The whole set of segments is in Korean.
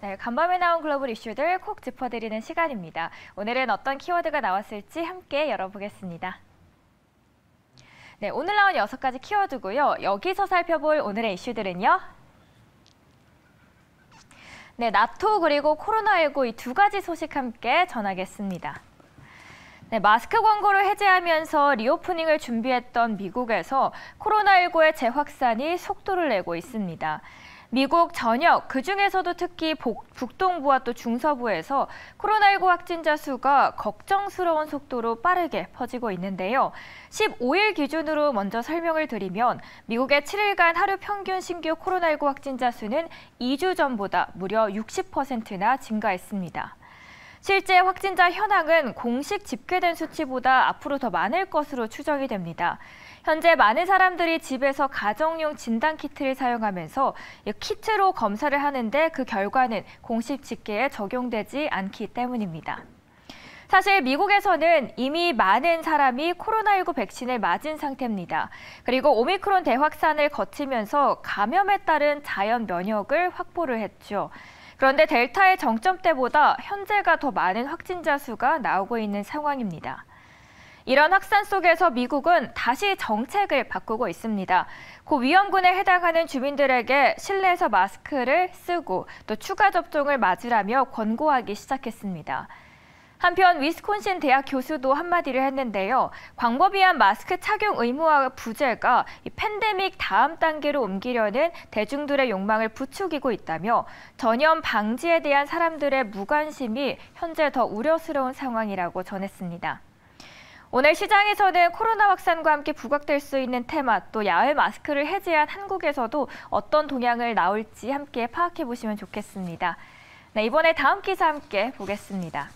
네, 간밤에 나온 글로벌 이슈들 콕 짚어드리는 시간입니다. 오늘은 어떤 키워드가 나왔을지 함께 열어보겠습니다. 네, 오늘 나온 6가지 키워드고요. 여기서 살펴볼 오늘의 이슈들은요. 네, 나토 그리고 코로나19 이 2가지 소식 함께 전하겠습니다. 네, 마스크 광고를 해제하면서 리오프닝을 준비했던 미국에서 코로나19의 재확산이 속도를 내고 있습니다. 미국 전역, 그중에서도 특히 북동부와 또 중서부에서 코로나19 확진자 수가 걱정스러운 속도로 빠르게 퍼지고 있는데요. 15일 기준으로 먼저 설명을 드리면 미국의 7일간 하루 평균 신규 코로나19 확진자 수는 2주 전보다 무려 60%나 증가했습니다. 실제 확진자 현황은 공식 집계된 수치보다 앞으로 더 많을 것으로 추정이 됩니다. 현재 많은 사람들이 집에서 가정용 진단키트를 사용하면서 키트로 검사를 하는데 그 결과는 공식 집계에 적용되지 않기 때문입니다. 사실 미국에서는 이미 많은 사람이 코로나19 백신을 맞은 상태입니다. 그리고 오미크론 대확산을 거치면서 감염에 따른 자연 면역을 확보를 했죠. 그런데 델타의 정점 때보다 현재가 더 많은 확진자 수가 나오고 있는 상황입니다. 이런 확산 속에서 미국은 다시 정책을 바꾸고 있습니다. 고위험군에 해당하는 주민들에게 실내에서 마스크를 쓰고 또 추가 접종을 맞으라며 권고하기 시작했습니다. 한편 위스콘신 대학 교수도 한마디를 했는데요. 광범위한 마스크 착용 의무화 부재가 팬데믹 다음 단계로 옮기려는 대중들의 욕망을 부추기고 있다며 전염 방지에 대한 사람들의 무관심이 현재 더 우려스러운 상황이라고 전했습니다. 오늘 시장에서는 코로나 확산과 함께 부각될 수 있는 테마, 또 야외 마스크를 해제한 한국에서도 어떤 동향을 나올지 함께 파악해 보시면 좋겠습니다. 네, 이번에 다음 기사 함께 보겠습니다.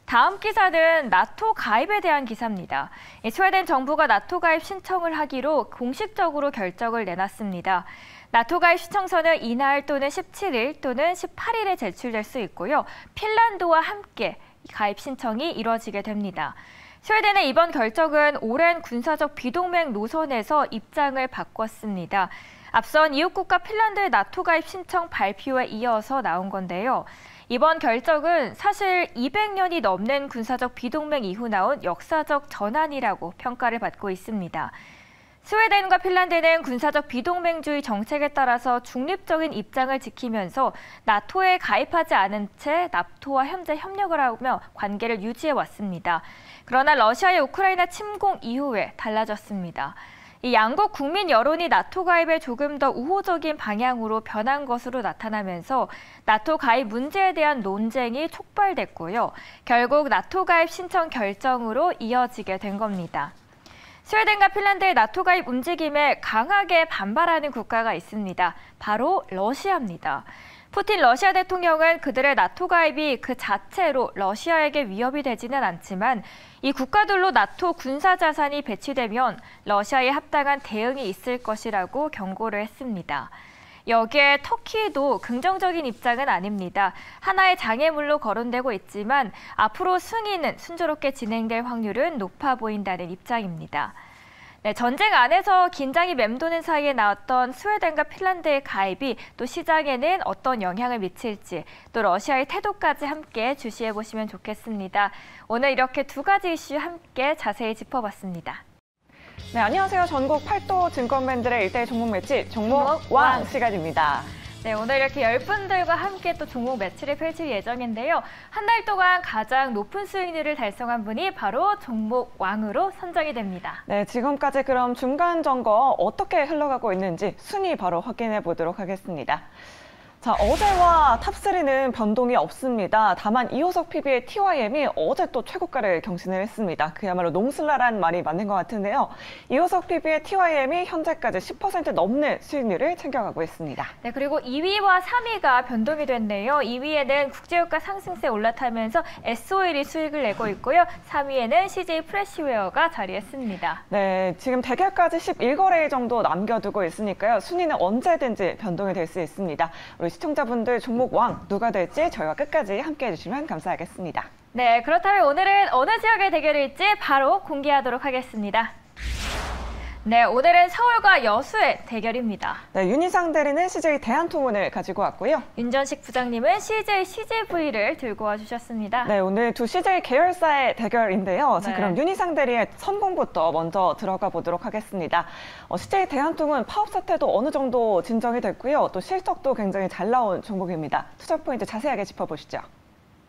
다음 기사는 나토 가입에 대한 기사입니다. 스웨덴 정부가 나토 가입 신청을 하기로 공식적으로 결정을 내놨습니다. 나토 가입 신청서는 이날 또는 17일 또는 18일에 제출될 수 있고요. 핀란드와 함께 가입 신청이 이뤄지게 됩니다. 스웨덴의 이번 결정은 오랜 군사적 비동맹 노선에서 입장을 바꿨습니다. 앞선 이웃국가 핀란드의 나토 가입 신청 발표에 이어서 나온 건데요. 이번 결정은 사실 200년이 넘는 군사적 비동맹 이후 나온 역사적 전환이라고 평가를 받고 있습니다. 스웨덴과 핀란드는 군사적 비동맹주의 정책에 따라서 중립적인 입장을 지키면서 나토에 가입하지 않은 채 나토와 현재 협력을 하며 관계를 유지해 왔습니다. 그러나 러시아의 우크라이나 침공 이후에 달라졌습니다. 이 양국 국민 여론이 나토 가입에 조금 더 우호적인 방향으로 변한 것으로 나타나면서 나토 가입 문제에 대한 논쟁이 촉발됐고요. 결국 나토 가입 신청 결정으로 이어지게 된 겁니다. 스웨덴과 핀란드의 나토 가입 움직임에 강하게 반발하는 국가가 있습니다. 바로 러시아입니다. 푸틴 러시아 대통령은 그들의 나토 가입이 그 자체로 러시아에게 위협이 되지는 않지만 이 국가들로 나토 군사 자산이 배치되면 러시아에 합당한 대응이 있을 것이라고 경고를 했습니다. 여기에 터키도 긍정적인 입장은 아닙니다. 하나의 장애물로 거론되고 있지만 앞으로 승인은 순조롭게 진행될 확률은 높아 보인다는 입장입니다. 네, 전쟁 안에서 긴장이 맴도는 사이에 나왔던 스웨덴과 핀란드의 가입이 또 시장에는 어떤 영향을 미칠지, 또 러시아의 태도까지 함께 주시해 보시면 좋겠습니다. 오늘 이렇게 2가지 이슈 함께 자세히 짚어봤습니다. 네, 안녕하세요. 전국 8도 증권맨들의 1대1 종목 매치 종목 왕 시간입니다. 네, 오늘 이렇게 10분들과 함께 또 종목 매치를 펼칠 예정인데요. 한 달 동안 가장 높은 수익률을 달성한 분이 바로 종목 왕으로 선정이 됩니다. 네, 지금까지 그럼 중간 점검 어떻게 흘러가고 있는지 순위 바로 확인해 보도록 하겠습니다. 자, 어제와 탑3는 변동이 없습니다. 다만 이호석 PB의 TYM이 어제 또 최고가를 경신을 했습니다. 그야말로 농슬라란 말이 맞는 것 같은데요. 이호석 PB의 TYM이 현재까지 10% 넘는 수익률을 챙겨가고 있습니다. 네, 그리고 2위와 3위가 변동이 됐네요. 2위에는 국제유가 상승세 올라타면서 S-오일이 수익을 내고 있고요. 3위에는 CJ 프레시웨어가 자리했습니다. 네, 지금 대결까지 11거래일 정도 남겨두고 있으니까요. 순위는 언제든지 변동이 될 수 있습니다. 우리 시청자분들 종목 왕 누가 될지 저희와 끝까지 함께해 주시면 감사하겠습니다. 네, 그렇다면 오늘은 어느 지역의 대결일지 바로 공개하도록 하겠습니다. 네, 오늘은 서울과 여수의 대결입니다. 네, 윤희상 대리는 CJ 대한통운을 가지고 왔고요. 윤전식 부장님은 CJ CGV를 들고 와주셨습니다. 네, 오늘 두 CJ 계열사의 대결인데요. 자, 네. 그럼 윤희상 대리의 선봉부터 먼저 들어가 보도록 하겠습니다. CJ 대한통운 파업 사태도 어느 정도 진정이 됐고요. 또 실적도 굉장히 잘 나온 종목입니다. 투자 포인트 자세하게 짚어보시죠.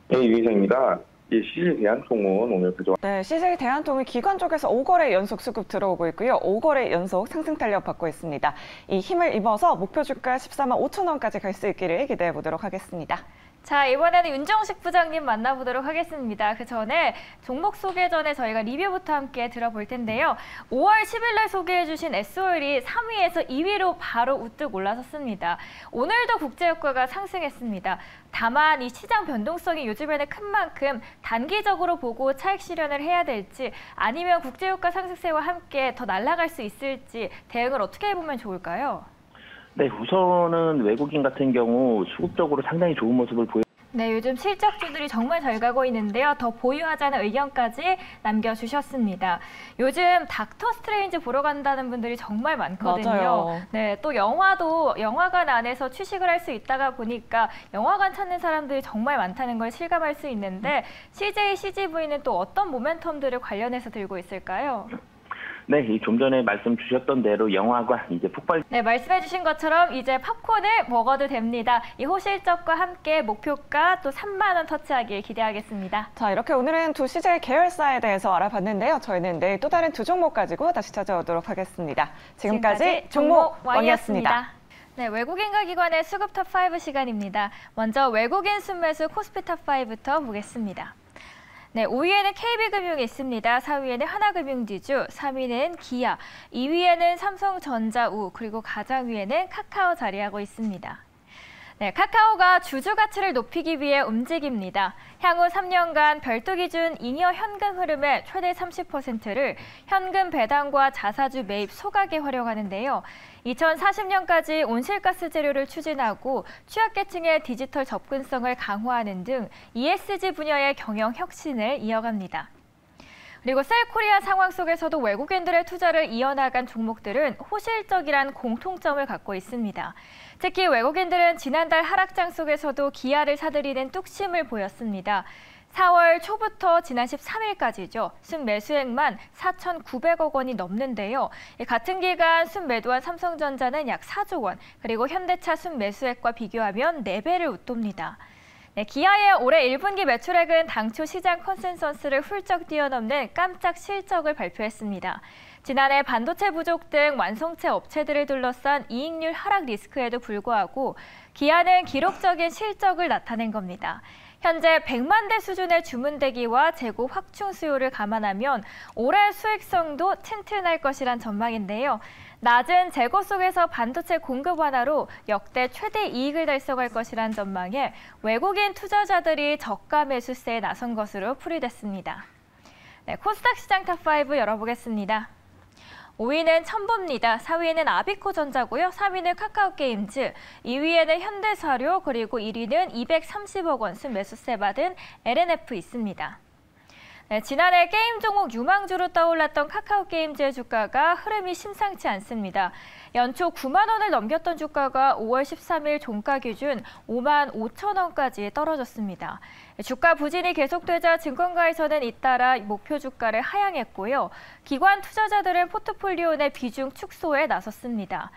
네, 윤희상입니다. CJ 대한통운 오늘 그저 네, CJ 대한통운 기관 쪽에서 5거래 연속 수급 들어오고 있고요. 5거래 연속 상승 탄력 받고 있습니다. 이 힘을 입어서 목표 주가 14만 5천 원까지 갈 수 있기를 기대해 보도록 하겠습니다. 자, 이번에는 윤정식 부장님 만나보도록 하겠습니다. 그 전에 종목 소개 전에 저희가 리뷰부터 함께 들어볼 텐데요. 5월 10일 날 소개해주신 S-오일이 3위에서 2위로 바로 우뚝 올라섰습니다. 오늘도 국제유가가 상승했습니다. 다만 이 시장 변동성이 요즘에는 큰 만큼 단기적으로 보고 차익 실현을 해야 될지 아니면 국제유가 상승세와 함께 더 날아갈 수 있을지 대응을 어떻게 해보면 좋을까요? 네, 우선은 외국인 같은 경우 수급적으로 상당히 좋은 모습을 보여. 네, 요즘 실적주들이 정말 잘 가고 있는데요. 더 보유하자는 의견까지 남겨주셨습니다. 요즘 닥터 스트레인지 보러 간다는 분들이 정말 많거든요. 맞아요. 네, 또 영화도 영화관 안에서 취식을 할 수 있다가 보니까 영화관 찾는 사람들이 정말 많다는 걸 실감할 수 있는데 CJ, CGV는 또 어떤 모멘텀들을 관련해서 들고 있을까요? 네, 좀 전에 말씀 주셨던 대로 영화관 이제 폭발. 네, 말씀해주신 것처럼 이제 팝콘을 먹어도 됩니다. 이 호실적과 함께 목표가 또 3만 원 터치하길 기대하겠습니다. 자, 이렇게 오늘은 두 CJ 계열사에 대해서 알아봤는데요. 저희는 내일 또 다른 두 종목 가지고 다시 찾아오도록 하겠습니다. 지금까지 종목왕이었습니다. 네, 외국인과 기관의 수급 탑5 시간입니다. 먼저 외국인 순매수 코스피 탑5부터 보겠습니다. 네, 5위에는 KB금융이 있습니다. 4위에는 하나금융지주, 3위는 기아, 2위에는 삼성전자우, 그리고 가장 위에는 카카오 자리하고 있습니다. 네, 카카오가 주주 가치를 높이기 위해 움직입니다. 향후 3년간 별도 기준 잉여 현금 흐름의 최대 30%를 현금 배당과 자사주 매입 소각에 활용하는데요. 2040년까지 온실가스 제로를 추진하고 취약계층의 디지털 접근성을 강화하는 등 ESG 분야의 경영 혁신을 이어갑니다. 그리고 셀코리아 상황 속에서도 외국인들의 투자를 이어나간 종목들은 호실적이란 공통점을 갖고 있습니다. 특히 외국인들은 지난달 하락장 속에서도 기아를 사들이는 뚝심을 보였습니다. 4월 초부터 지난 13일까지죠. 순매수액만 4,900억 원이 넘는데요. 같은 기간 순매도한 삼성전자는 약 4조 원, 그리고 현대차 순매수액과 비교하면 4배를 웃돕니다. 네, 기아의 올해 1분기 매출액은 당초 시장 컨센서스를 훌쩍 뛰어넘는 깜짝 실적을 발표했습니다. 지난해 반도체 부족 등 완성체 업체들을 둘러싼 이익률 하락 리스크에도 불구하고 기아는 기록적인 실적을 나타낸 겁니다. 현재 100만 대 수준의 주문 대기와 재고 확충 수요를 감안하면 올해 수익성도 튼튼할 것이란 전망인데요. 낮은 재고 속에서 반도체 공급 완화로 역대 최대 이익을 달성할 것이란 전망에 외국인 투자자들이 저가 매수세에 나선 것으로 풀이됐습니다. 네, 코스닥 시장 탑5 열어보겠습니다. 5위는 첨보입니다. 4위에는 아비코전자고요. 3위는 카카오게임즈, 2위에는 현대사료, 그리고 1위는 230억 원 순매수세 받은 LNF 있습니다. 네, 지난해 게임 종목 유망주로 떠올랐던 카카오게임즈의 주가가 흐름이 심상치 않습니다. 연초 9만 원을 넘겼던 주가가 5월 13일 종가 기준 5만 5천 원까지 떨어졌습니다. 주가 부진이 계속되자 증권가에서는 잇따라 목표 주가를 하향했고요. 기관 투자자들은 포트폴리오 내 비중 축소에 나섰습니다.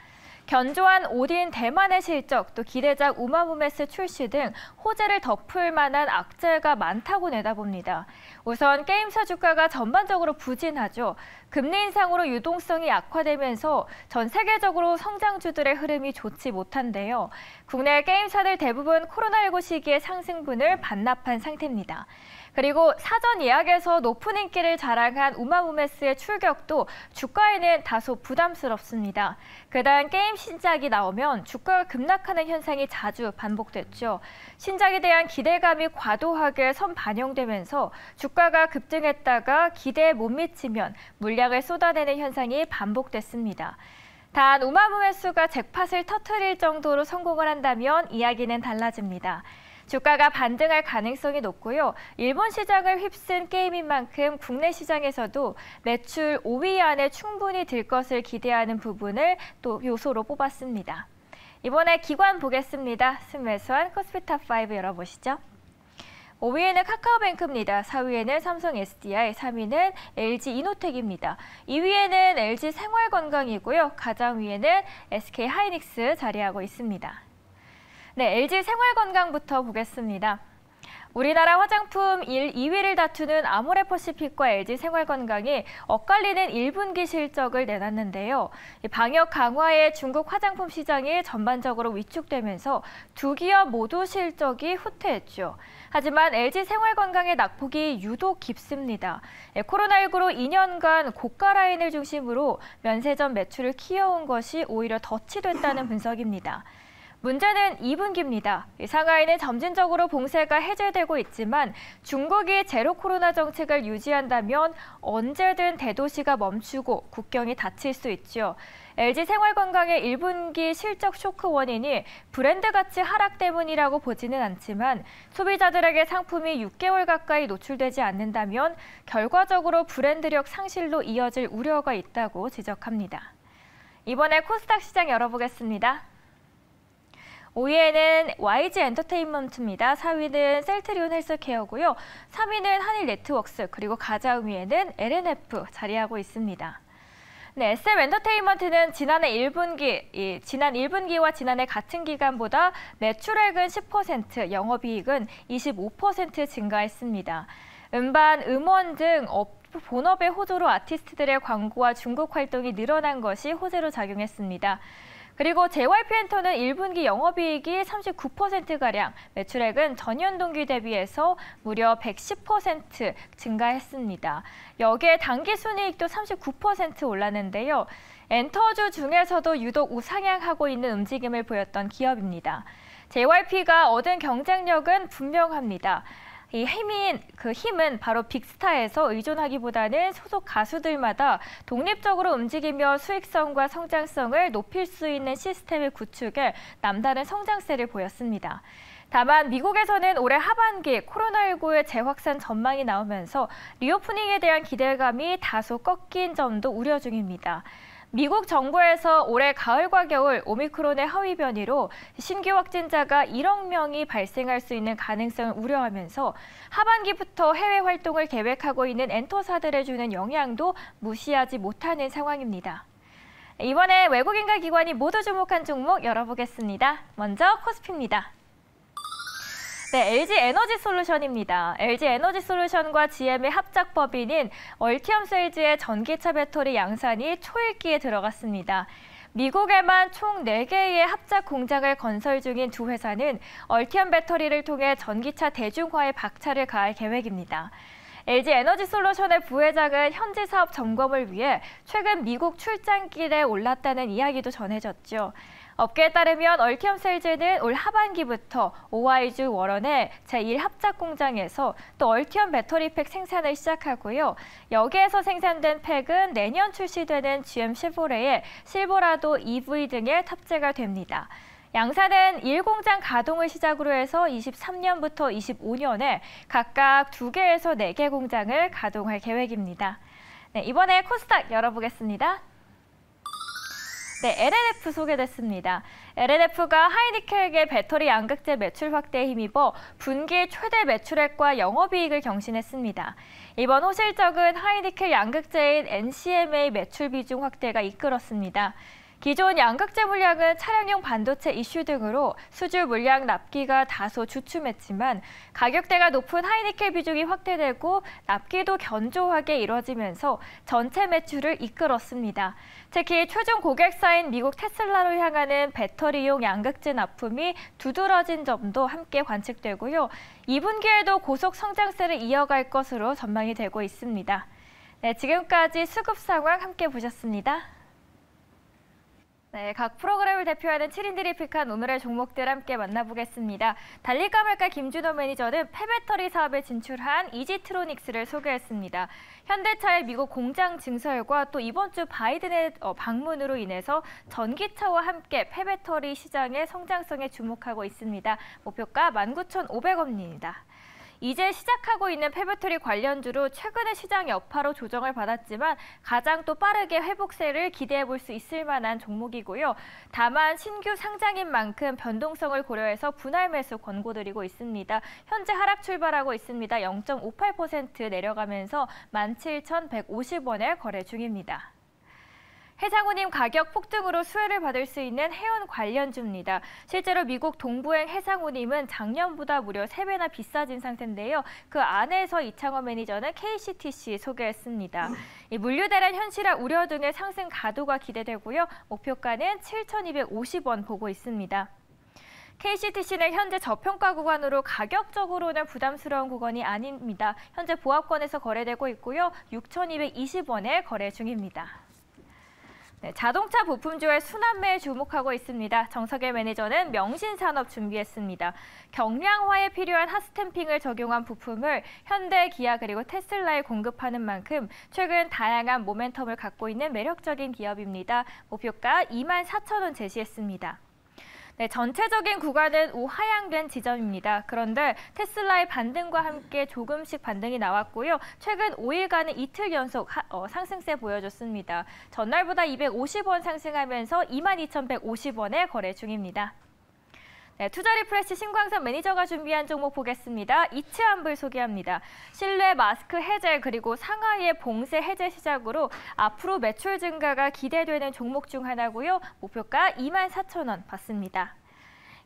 견조한 오딘 대만의 실적, 또 기대작 우마무메스 출시 등 호재를 덮을 만한 악재가 많다고 내다봅니다. 우선 게임사 주가가 전반적으로 부진하죠. 금리 인상으로 유동성이 악화되면서 전 세계적으로 성장주들의 흐름이 좋지 못한데요. 국내 게임사들 대부분 코로나19 시기에 상승분을 반납한 상태입니다. 그리고 사전 예약에서 높은 인기를 자랑한 우마무메스의 출격도 주가에는 다소 부담스럽습니다. 그다음 게임 신작이 나오면 주가가 급락하는 현상이 자주 반복됐죠. 신작에 대한 기대감이 과도하게 선반영되면서 주가가 급등했다가 기대에 못 미치면 물량을 쏟아내는 현상이 반복됐습니다. 단 우마무메스가 잭팟을 터뜨릴 정도로 성공을 한다면 이야기는 달라집니다. 주가가 반등할 가능성이 높고요. 일본 시장을 휩쓴 게임인 만큼 국내 시장에서도 매출 5위 안에 충분히 들 것을 기대하는 부분을 또 요소로 뽑았습니다. 이번에 기관 보겠습니다. 순매수한 코스피 탑5 열어보시죠. 5위에는 카카오뱅크입니다. 4위에는 삼성 SDI, 3위는 LG 이노텍입니다. 2위에는 LG 생활건강이고요. 가장 위에는 SK 하이닉스 자리하고 있습니다. 네, LG 생활건강부터 보겠습니다. 우리나라 화장품 2위를 다투는 아모레퍼시픽과 LG 생활건강이 엇갈리는 1분기 실적을 내놨는데요. 방역 강화에 중국 화장품 시장이 전반적으로 위축되면서 두 기업 모두 실적이 후퇴했죠. 하지만 LG 생활건강의 낙폭이 유독 깊습니다. 코로나19로 2년간 고가 라인을 중심으로 면세점 매출을 키워온 것이 오히려 덫이 됐다는 분석입니다. 문제는 2분기입니다. 상하이는 점진적으로 봉쇄가 해제되고 있지만 중국이 제로 코로나 정책을 유지한다면 언제든 대도시가 멈추고 국경이 닫힐 수 있죠. LG 생활건강의 1분기 실적 쇼크 원인이 브랜드 가치 하락 때문이라고 보지는 않지만 소비자들에게 상품이 6개월 가까이 노출되지 않는다면 결과적으로 브랜드력 상실로 이어질 우려가 있다고 지적합니다. 이번에 코스닥 시장 열어보겠습니다. 5위에는 YG 엔터테인먼트입니다. 4위는 셀트리온 헬스케어고요. 3위는 한일네트웍스, 그리고 가장 위에는 LNF 자리하고 있습니다. 네, SM 엔터테인먼트는 지난 1분기와 지난해 같은 기간보다 매출액은 10%, 영업이익은 25% 증가했습니다. 음반, 음원 등 본업의 호조로 아티스트들의 광고와 중국 활동이 늘어난 것이 호재로 작용했습니다. 그리고 JYP엔터는 1분기 영업이익이 39%가량, 매출액은 전년 동기 대비해서 무려 110% 증가했습니다. 여기에 당기순이익도 39% 올랐는데요. 엔터주 중에서도 유독 우상향하고 있는 움직임을 보였던 기업입니다. JYP가 얻은 경쟁력은 분명합니다. 이 힘은 바로 빅스타에서 의존하기보다는 소속 가수들마다 독립적으로 움직이며 수익성과 성장성을 높일 수 있는 시스템의 구축에 남다른 성장세를 보였습니다. 다만 미국에서는 올해 하반기 코로나19의 재확산 전망이 나오면서 리오프닝에 대한 기대감이 다소 꺾인 점도 우려 중입니다. 미국 정부에서 올해 가을과 겨울 오미크론의 하위 변이로 신규 확진자가 1억 명이 발생할 수 있는 가능성을 우려하면서 하반기부터 해외 활동을 계획하고 있는 엔터사들에 주는 영향도 무시하지 못하는 상황입니다. 이번에 외국인과 기관이 모두 주목한 종목 열어보겠습니다. 먼저 코스피입니다. 네, LG 에너지솔루션입니다. LG 에너지솔루션과 GM의 합작 법인인 얼티엄셀즈의 전기차 배터리 양산이 초읽기에 들어갔습니다. 미국에만 총 4개의 합작 공장을 건설 중인 두 회사는 얼티엄 배터리를 통해 전기차 대중화에 박차를 가할 계획입니다. LG 에너지솔루션의 부회장은 현지 사업 점검을 위해 최근 미국 출장길에 올랐다는 이야기도 전해졌죠. 업계에 따르면 얼티엄셀즈는 올 하반기부터 오하이주 워런의 제1합작 공장에서 또 얼티엄 배터리팩 생산을 시작하고요. 여기에서 생산된 팩은 내년 출시되는 GM 쉐보레의 실버라도 EV 등에 탑재가 됩니다. 양사는 1공장 가동을 시작으로 해서 23년부터 25년에 각각 2개에서 4개 공장을 가동할 계획입니다. 네, 이번에 코스닥 열어보겠습니다. 네, LNF 소개됐습니다. LNF가 하이니켈계 배터리 양극재 매출 확대에 힘입어 분기 최대 매출액과 영업이익을 경신했습니다. 이번 호실적은 하이니켈 양극재인 NCM의 매출 비중 확대가 이끌었습니다. 기존 양극재 물량은 차량용 반도체 이슈 등으로 수주 물량 납기가 다소 주춤했지만 가격대가 높은 하이니켈 비중이 확대되고 납기도 견조하게 이뤄지면서 전체 매출을 이끌었습니다. 특히 최종 고객사인 미국 테슬라로 향하는 배터리용 양극재 납품이 두드러진 점도 함께 관측되고요. 2분기에도 고속 성장세를 이어갈 것으로 전망이 되고 있습니다. 네, 지금까지 수급 상황 함께 보셨습니다. 네, 각 프로그램을 대표하는 7인들이 픽한 오늘의 종목들 함께 만나보겠습니다. 달릴까 말까 김준호 매니저는 폐배터리 사업에 진출한 이지트로닉스를 소개했습니다. 현대차의 미국 공장 증설과 또 이번 주 바이든의 방문으로 인해서 전기차와 함께 폐배터리 시장의 성장성에 주목하고 있습니다. 목표가 19,500원입니다. 이제 시작하고 있는 폐배터리 관련주로 최근의 시장 여파로 조정을 받았지만 가장 또 빠르게 회복세를 기대해 볼 수 있을 만한 종목이고요. 다만 신규 상장인 만큼 변동성을 고려해서 분할 매수 권고드리고 있습니다. 현재 하락 출발하고 있습니다. 0.58% 내려가면서 17,150원에 거래 중입니다. 해상운임 가격 폭등으로 수혜를 받을 수 있는 해운 관련주입니다. 실제로 미국 동부행 해상운임은 작년보다 무려 3배나 비싸진 상태인데요. 그 안에서 이창원 매니저는 KCTC 소개했습니다. 이 물류 대란 현실화 우려 등의 상승 가도가 기대되고요. 목표가는 7,250원 보고 있습니다. KCTC는 현재 저평가 구간으로 가격적으로는 부담스러운 구간이 아닙니다. 현재 보합권에서 거래되고 있고요. 6,220원에 거래 중입니다. 네, 자동차 부품주의 순환매에 주목하고 있습니다. 정석일 매니저는 명신산업 준비했습니다. 경량화에 필요한 핫스탬핑을 적용한 부품을 현대, 기아 그리고 테슬라에 공급하는 만큼 최근 다양한 모멘텀을 갖고 있는 매력적인 기업입니다. 목표가 24,000원 제시했습니다. 네, 전체적인 구간은 우하향된 지점입니다. 그런데 테슬라의 반등과 함께 조금씩 반등이 나왔고요. 최근 5일간은 이틀 연속 상승세 보여줬습니다. 전날보다 250원 상승하면서 22,150원에 거래 중입니다. 네, 투자 리프레시 신광선 매니저가 준비한 종목 보겠습니다. 이츠한불 소개합니다. 실내 마스크 해제 그리고 상하이의 봉쇄 해제 시작으로 앞으로 매출 증가가 기대되는 종목 중 하나고요. 목표가 24,000원 받습니다.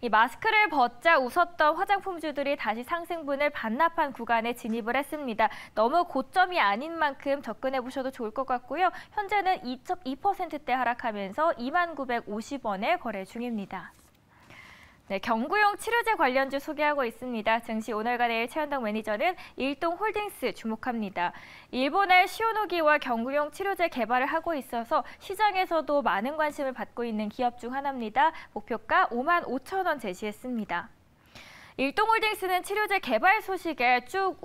이 마스크를 벗자 웃었던 화장품주들이 다시 상승분을 반납한 구간에 진입을 했습니다. 너무 고점이 아닌 만큼 접근해 보셔도 좋을 것 같고요. 현재는 2.2%대 하락하면서 2950원에 거래 중입니다. 네, 경구용 치료제 관련주 소개하고 있습니다. 증시 오늘과 내일 최현덕 매니저는 일동홀딩스 주목합니다. 일본의 시오노기와 경구용 치료제 개발을 하고 있어서 시장에서도 많은 관심을 받고 있는 기업 중 하나입니다. 목표가 55,000원 제시했습니다. 일동홀딩스는 치료제 개발 소식에 쭉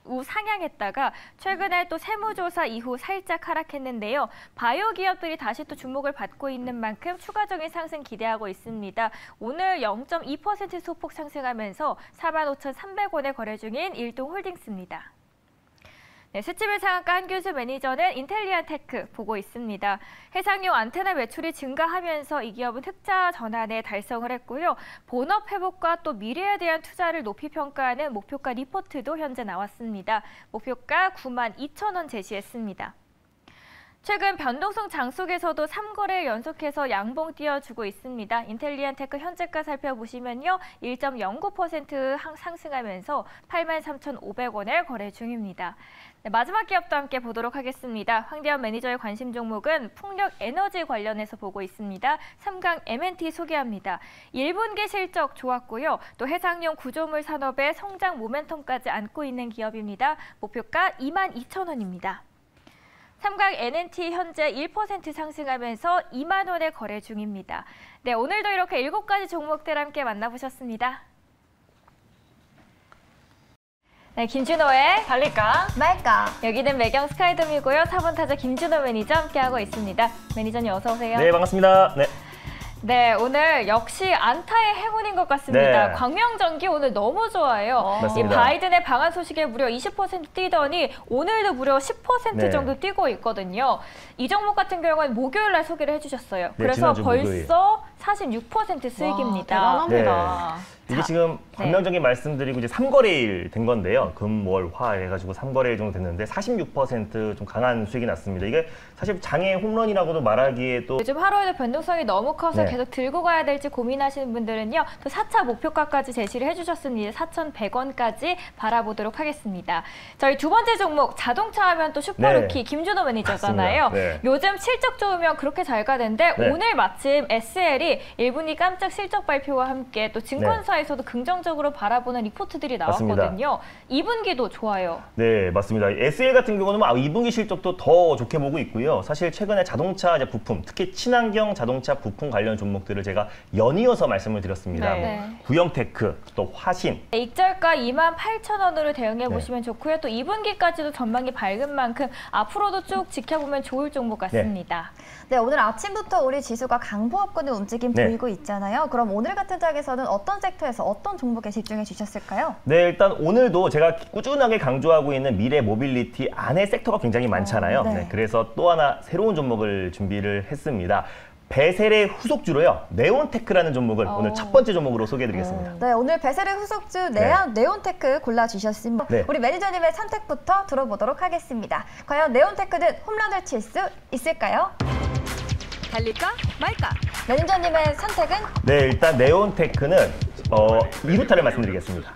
우상향했다가 최근에 또 세무조사 이후 살짝 하락했는데요. 바이오 기업들이 다시 또 주목을 받고 있는 만큼 추가적인 상승 기대하고 있습니다. 오늘 0.2% 소폭 상승하면서 45,300원에 거래 중인 일동홀딩스입니다. 네, 스치빌 상한가 한규수 매니저는 인텔리안테크 보고 있습니다. 해상용 안테나 매출이 증가하면서 이 기업은 흑자 전환에 달성을 했고요. 본업 회복과 또 미래에 대한 투자를 높이 평가하는 목표가 리포트도 현재 나왔습니다. 목표가 92,000원 제시했습니다. 최근 변동성 장 속에서도 3거래일 연속해서 양봉 띄워주고 있습니다. 인텔리안테크 현재가 살펴보시면요. 1.09% 상승하면서 83,500원에 거래 중입니다. 네, 마지막 기업도 함께 보도록 하겠습니다. 황대현 매니저의 관심 종목은 풍력 에너지 관련해서 보고 있습니다. 삼강 M&T 소개합니다. 1분기 실적 좋았고요. 또 해상용 구조물 산업의 성장 모멘텀까지 안고 있는 기업입니다. 목표가 22,000원입니다. 삼강 M&T 현재 1% 상승하면서 2만 원에 거래 중입니다. 네, 오늘도 이렇게 7가지 종목들 함께 만나보셨습니다. 네, 김준호의 달릴까 말까. 여기는 매경 스카이돔이고요. 4번 타자 김준호 매니저 함께하고 있습니다. 매니저님 어서 오세요. 네, 반갑습니다. 네. 네, 오늘 역시 안타의 행운인 것 같습니다. 네. 광명전기 오늘 너무 좋아요. 맞습니다. 이 바이든의 방한 소식에 무려 20% 뛰더니 오늘도 무려 10% 네. 정도 뛰고 있거든요. 이 종목 같은 경우는 목요일 날 소개를 해주셨어요. 네, 그래서 지난주 벌써 46% 수익입니다. 와, 대단합니다. 이게 지금 반면적인 말씀드리고 이제 3거래일 된 건데요. 금, 월, 화 해가지고 3거래일 정도 됐는데 46% 좀 강한 수익이 났습니다. 이게 사실 장애 홈런이라고도 말하기에 또 요즘 하루에도 변동성이 너무 커서 네. 계속 들고 가야 될지 고민하시는 분들은요. 또 4차 목표가까지 제시를 해주셨습니다. 4,100원까지 바라보도록 하겠습니다. 저희 두 번째 종목 자동차 하면 또 슈퍼루키 네. 김준호 매니저잖아요. 맞습니다. 네. 요즘 실적 좋으면 그렇게 잘 가는데 네. 오늘 마침 SL이 1분기 깜짝 실적 발표와 함께 또 증권사의 코로나에서도 긍정적으로 바라보는 리포트들이 맞습니다. 나왔거든요. 2분기도 좋아요. 네, 맞습니다. SL 같은 경우는 2분기 실적도 더 좋게 보고 있고요. 사실 최근에 자동차 이제 부품, 특히 친환경 자동차 부품 관련 종목들을 제가 연이어서 말씀을 드렸습니다. 네. 구형테크, 또 화신. 익절가 28,000원으로 대응해 네. 보시면 좋고요. 또 2분기까지도 전망이 밝은 만큼 앞으로도 쭉 지켜보면 좋을 종목 같습니다. 네, 오늘 아침부터 우리 지수가 강보합권의 움직임 네. 보이고 있잖아요. 그럼 오늘 같은 장에서는 어떤 섹터에서 어떤 종목에 집중해 주셨을까요? 네, 일단 오늘도 제가 꾸준하게 강조하고 있는 미래 모빌리티 안에 섹터가 굉장히 많잖아요. 네. 네, 그래서 또 하나 새로운 종목을 준비를 했습니다. 베셀의 후속주로요, 네온테크라는 종목을 오늘 첫 번째 종목으로 소개해드리겠습니다. 네, 오늘 베셀의 후속주 네온테크 골라주셨습니다. 네. 우리 매니저님의 선택부터 들어보도록 하겠습니다. 과연 네온테크는 홈런을 칠 수 있을까요? 달릴까 말까? 매니저님의 선택은? 네, 일단 네온테크는 2루타를 말씀드리겠습니다.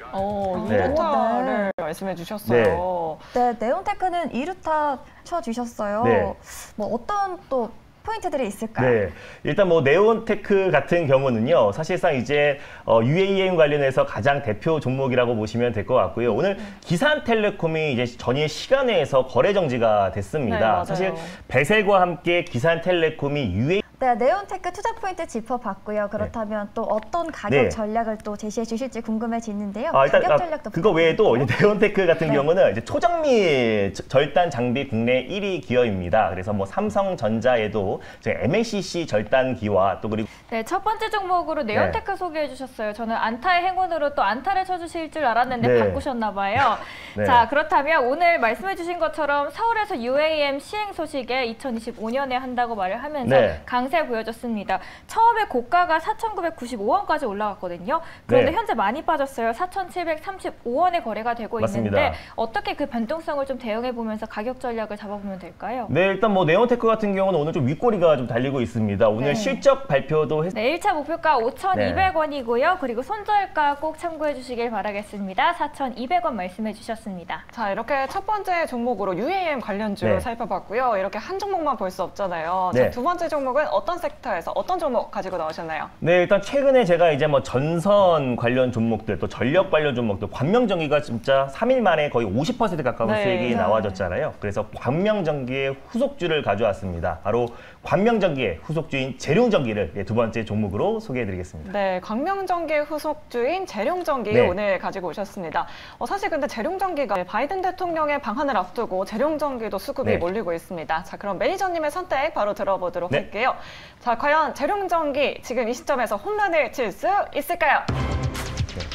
네. 네. 2루타를 말씀해 주셨어요. 네, 네온테크는 2루타 쳐주셨어요. 네. 뭐 어떤 또 포인트들이 있을까요? 네, 일단 네온테크 같은 경우는요, 사실상 이제 UAM 관련해서 가장 대표 종목이라고 보시면 될 것 같고요. 오늘 기산텔레콤이 이제 전일 시간외에서 거래 정지가 네, 됐습니다. 맞아요. 사실 베셀과 함께 기산텔레콤이 UAM 네, 네온테크 투자 포인트 짚어봤고요. 그렇다면 또 어떤 가격 네. 전략을 또 제시해 주실지 궁금해지는데요. 일단 가격 전략도 그거 외에도 부탁드릴게요. 이제 네온테크 같은 네. 경우는 이제 초정밀 절단 장비 국내 1위 기업입니다. 그래서 삼성전자에도 MLCC 절단기와 또 그리고 네, 첫 번째 종목으로 네온테크 소개해 주셨어요. 저는 안타의 행운으로 또 안타를 쳐주실 줄 알았는데 네. 바꾸셨나 봐요. 네. 자, 그렇다면 오늘 말씀해 주신 것처럼 서울에서 UAM 시행 소식에 2025년에 한다고 말을 하면서 네. 강세 보여줬습니다. 처음에 고가가 4,995원까지 올라갔거든요. 그런데 네. 현재 많이 빠졌어요. 4,735원에 거래가 되고 맞습니다. 있는데 어떻게 그 변동성을 좀 대응해 보면서 가격 전략을 잡아보면 될까요? 네, 일단 네온테크 같은 경우는 오늘 좀 윗꼬리가 좀 달리고 있습니다. 오늘 네. 실적 발표도 네, 1차 목표가 5,200원이고요. 그리고 손절가 꼭 참고해 주시길 바라겠습니다. 4,200원 말씀해 주셨습니다. 자, 이렇게 첫 번째 종목으로 UAM 관련주 네. 살펴봤고요. 이렇게 한 종목만 볼 수 없잖아요. 네. 자, 두 번째 종목은 어떤 섹터에서 어떤 종목 가지고 나오셨나요? 네, 일단 최근에 제가 이제 전선 관련 종목들, 또 전력 관련 종목들, 광명전기가 진짜 3일 만에 거의 50% 가까운 네. 수익이 네. 나와졌잖아요. 그래서 광명전기의 후속주를 가져왔습니다. 바로 광명전기의 후속주인 재룡전기를 두 번째 종목으로 소개해드리겠습니다. 네, 광명전기의 후속주인 재룡전기 네. 오늘 가지고 오셨습니다. 사실 근데 재룡전기가 바이든 대통령의 방한을 앞두고 재룡전기도 수급이 네. 몰리고 있습니다. 자, 그럼 매니저님의 선택 바로 들어보도록 네. 할게요. 자, 과연 재룡전기 지금 이 시점에서 홈런을 칠 수 있을까요?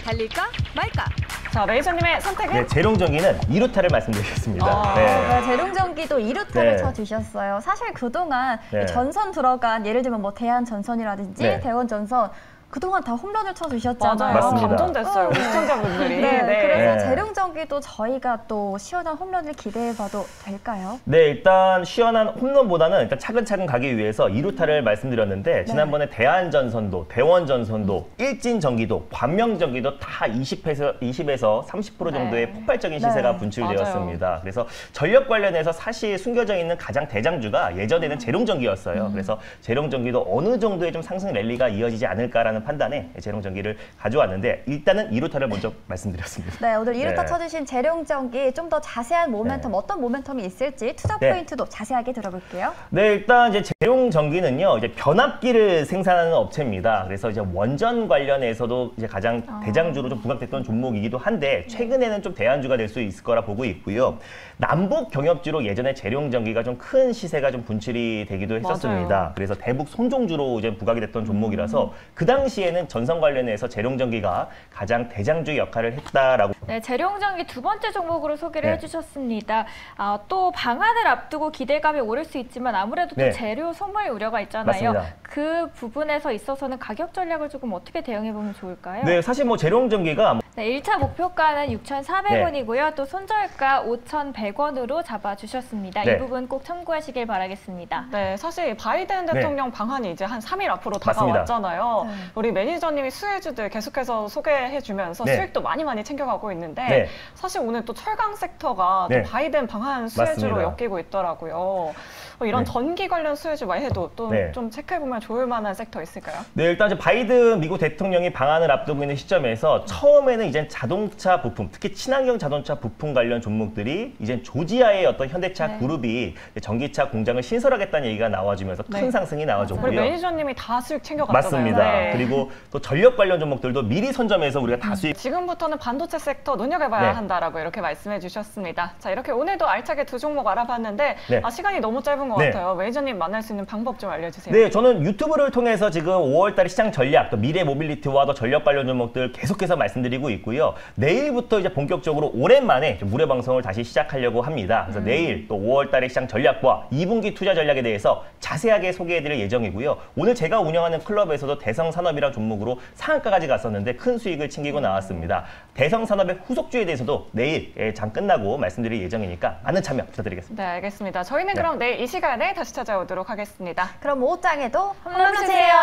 달릴까 말까? 자, 매니저님의 선택은? 네, 재룡전기는 2루타를 말씀드리겠습니다. 네, 재룡전기도 2루타를 네. 쳐주셨어요. 사실 그동안 네. 이 전선 들어간 예를 들면 대한전선이라든지 네. 대원전선 그동안 다 홈런을 쳐주셨잖아요. 맞아요. 맞습니다. 감전됐어요, 우리 시청자분들이. 네, 그래서 네. 재룡전기도 저희가 또 시원한 홈런을 기대해봐도 될까요? 네, 일단 시원한 홈런보다는 일단 차근차근 가기 위해서 2루타를 말씀드렸는데 지난번에 대한전선도, 대원전선도, 일진전기도, 광명전기도 다 20에서 30% 정도의 네. 폭발적인 시세가 네. 분출되었습니다. 그래서 전력 관련해서 사실 숨겨져 있는 가장 대장주가 예전에는 재룡전기였어요. 그래서 재룡전기도 어느 정도의 좀 상승 랠리가 이어지지 않을까라는 판단에 재룡전기를 가져왔는데 일단은 2루타를 먼저 말씀드렸습니다. 네, 오늘 2루타 네. 쳐주신 재룡전기 좀 더 자세한 모멘텀, 네. 어떤 모멘텀이 있을지 투자 네. 포인트도 자세하게 들어볼게요. 네, 일단 이제 재룡전기는요, 이제 변압기를 생산하는 업체입니다. 그래서 이제 원전 관련해서도 이제 가장 대장주로 좀 부각됐던 종목이기도 한데 최근에는 좀 대안주가 될 수 있을 거라 보고 있고요. 남북 경협지로 예전에 재룡전기가 좀 큰 시세가 좀 분출이 되기도 했었습니다. 맞아요. 그래서 대북 손종주로 이제 부각이 됐던 종목이라서 그 당시에는 전선 관련해서 재룡전기가 가장 대장주 역할을 했다라고. 네, 재룡전기 두 번째 종목으로 소개를 네. 해주셨습니다. 또 방한을 앞두고 기대감이 오를 수 있지만 아무래도 또 네. 재료 소모의 우려가 있잖아요. 맞습니다. 그 부분에서 있어서는 가격 전략을 조금 어떻게 대응해 보면 좋을까요? 네, 사실 재룡전기가 네, 1차 목표가는 6,400원이고요. 또 손절가 5,100원으로 잡아주셨습니다. 네. 이 부분 꼭 참고하시길 바라겠습니다. 네, 사실 바이든 대통령 방한이 이제 한 3일 앞으로 맞습니다. 다가왔잖아요. 네. 우리 매니저님이 수혜주들 계속해서 소개해주면서 네. 수익도 많이 챙겨가고 있는데 네. 사실 오늘 또 철강 섹터가 네. 또 바이든 방한 수혜주로 맞습니다. 엮이고 있더라고요. 이런 네. 전기 관련 수혜주 말해도 또 네. 좀 체크해보면 좋을 만한 섹터 있을까요? 네, 일단 이제 바이든 미국 대통령이 방한을 앞두고 있는 시점에서 처음에는 이제 자동차 부품, 특히 친환경 자동차 부품 관련 종목들이 이제 조지아의 어떤 현대차 네. 그룹이 전기차 공장을 신설하겠다는 얘기가 나와주면서 큰 네. 상승이 우리 나와줬고요. 매니저님이 다 수익 챙겨갔잖아요. 맞습니다. 네. 그리고 또 전력 관련 종목들도 미리 선점해서 우리가 다 수익. 지금부터는 반도체 섹터 눈여겨봐야 네. 한다라고 이렇게 말씀해 주셨습니다. 자, 이렇게 오늘도 알차게 두 종목 알아봤는데 네. 시간이 너무 짧은 것 네. 같아요. 매니저님 만날 수 있는 방법 좀 알려주세요. 네, 저는 유튜브를 통해서 지금 5월달에 시장 전략, 또 미래 모빌리티와 더 전력 관련 종목들 계속해서 말씀드리고 있고요. 내일부터 이제 본격적으로 오랜만에 무료 방송을 다시 시작하려고 합니다. 그래서 내일 또 5월달에 시장 전략과 2분기 투자 전략에 대해서 자세하게 소개해드릴 예정이고요. 오늘 제가 운영하는 클럽에서도 대성산업이라는 종목으로 상한가까지 갔었는데 큰 수익을 챙기고 나왔습니다. 대성산업의 후속주에 대해서도 내일 장 끝나고 말씀드릴 예정이니까 많은 참여 부탁드리겠습니다. 네, 알겠습니다. 저희는 네. 그럼 내일 이 시간에 다시 찾아오도록 하겠습니다. 그럼 오후장에도 홈런 주세요.